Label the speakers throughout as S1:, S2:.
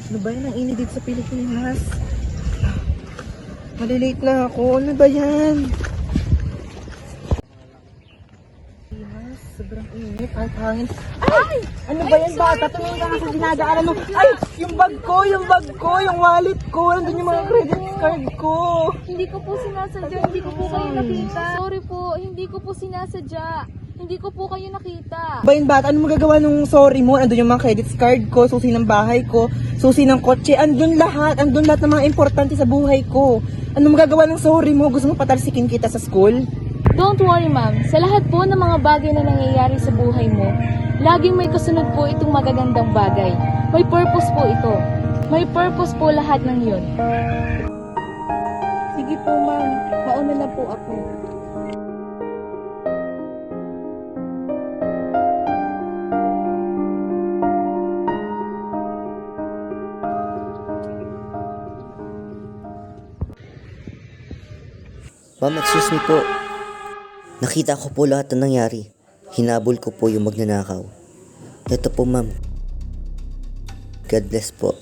S1: Ano ba yan? Ang init dito sa Pilipinas. Malilate na ako. Ano ba yan? Pilipinas, sobrang init. Ang hangin. Ay! Ano ba yan, bata? Tumingin ka nga sa dinadaanan mo. Ay! Yung bag ko! Yung bag ko! Yung wallet ko! Nandun yung mga credit card ko.
S2: Hindi ko po sinasadya, hindi ko po kayo nakita. Sorry po, hindi ko po sinasadya. Hindi ko po kayo nakita.
S1: Ba yun, bata? Ano magagawa nung sorry mo? Andun yung mga credit card ko, susi ng bahay ko, susi ng kotse. Andun lahat ng mga importante sa buhay ko. Ano magagawa ng sorry mo? Gusto mo patalsikin kita sa school?
S2: Don't worry ma'am, sa lahat po ng mga bagay na nangyayari sa buhay mo, laging may kasunod po itong magagandang bagay. May purpose po ito. May purpose po lahat ng yun. Sige po ma'am, mauna na po ako.
S3: Ma'am, excuse me po. Nakita ko po lahat ng nangyari. Hinabol ko po yung magnanakaw. Ito po, ma'am. God bless po.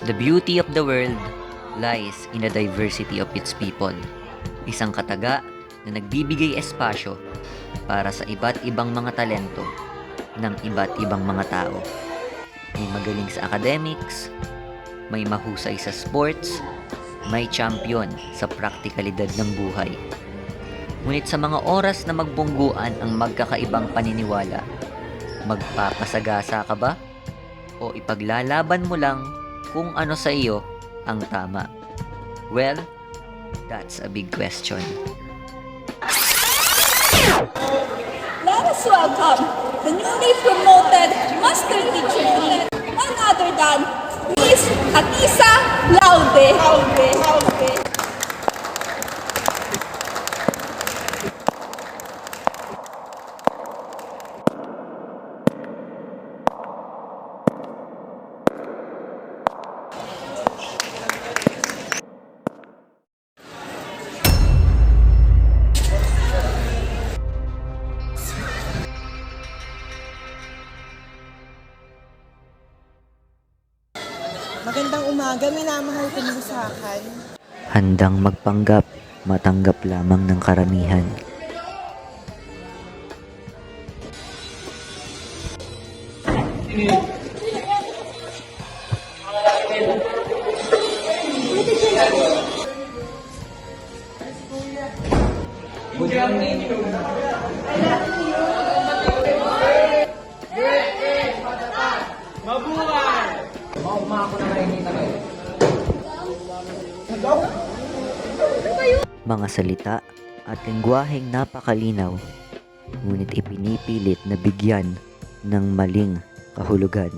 S4: The beauty of the world lies in the diversity of its people. Isang kataga na nagbibigay espasyo para sa iba't ibang mga talento ng iba't ibang mga tao. May magaling sa academics, may mahusay sa sports, may champion sa praktikalidad ng buhay. Ngunit sa mga oras na magbungguan ang magkakaibang paniniwala, magpapasagasa ka ba? O ipaglalaban mo lang kung ano sa iyo ang tama? Well, that's a big question.
S5: Let us welcome the newly promoted Master Teacher, none other than Miss Atisa Laude.
S1: Magandang umaga, minamahal ka niyo sa akin.
S3: Handang magpanggap, matanggap lamang ng karamihan. Mga salita at lengguwaheng napakalinaw, ngunit ipinipilit na bigyan ng maling kahulugan.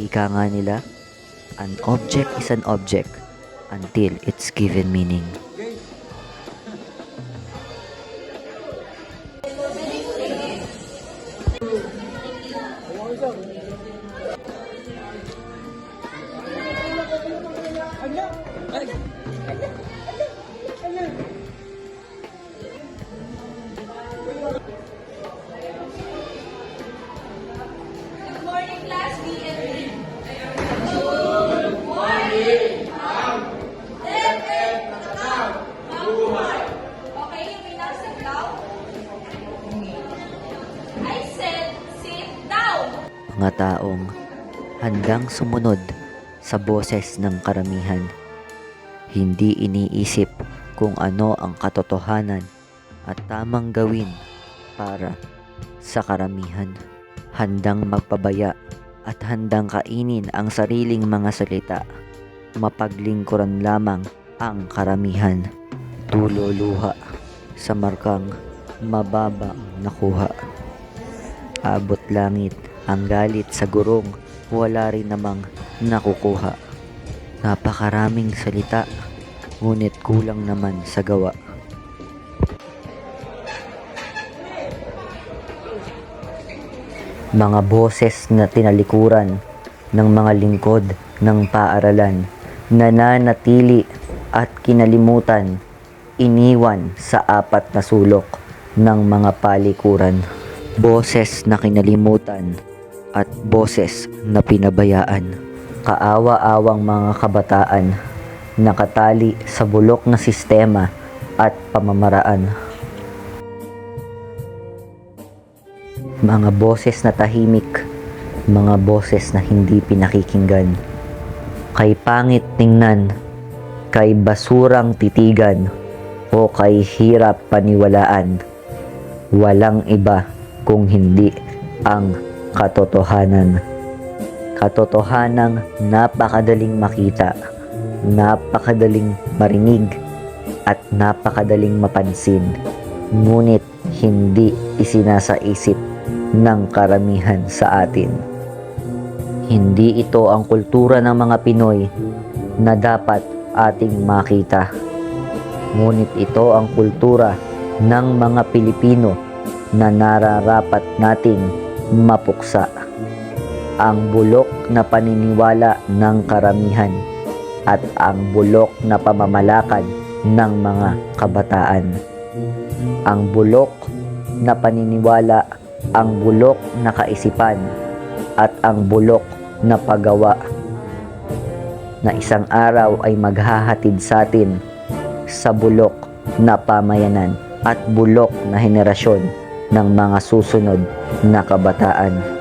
S3: Ika nga nila, an object is an object until it's given meaning.
S5: Okay, you may now sit down. I said, sit down.
S3: Mga taong handang sumunod sa boses ng karamihan. Hindi iniisip kung ano ang katotohanan at tamang gawin para sa karamihan. Handang magpabaya at handang kainin ang sariling mga salita. Mapaglingkuran lamang ang karamihan. Tululuha sa markang mababang nakuha. Abot langit ang galit sa gurong, wala rin namang nakukuha. Napakaraming salita, ngunit kulang naman sa gawa. Mga boses na tinalikuran ng mga lingkod ng paaralan, nananatili at kinalimutan, iniwan sa apat na sulok ng mga palikuran. Boses na kinalimutan at boses na pinabayaan. Kaawa-awang mga kabataan, nakatali sa bulok na sistema at pamamaraan. Mga boses na tahimik, mga boses na hindi pinakikinggan. Kay pangit tingnan, kay basurang titigan, o kay hirap paniwalaan, walang iba kung hindi ang katotohanan. Katotohanang napakadaling makita, napakadaling marinig, at napakadaling mapansin, ngunit hindi isinasaisip ng karamihan sa atin. Hindi ito ang kultura ng mga Pinoy na dapat ating makita, ngunit ito ang kultura ng mga Pilipino na nararapat nating mapuksa. Ang bulok na paniniwala ng karamihan at ang bulok na pamamalakad ng mga kabataan. Ang bulok na paniniwala, ang bulok na kaisipan, at ang bulok na paggawa na isang araw ay maghahatid sa atin sa bulok na pamayanan at bulok na henerasyon ng mga susunod na kabataan.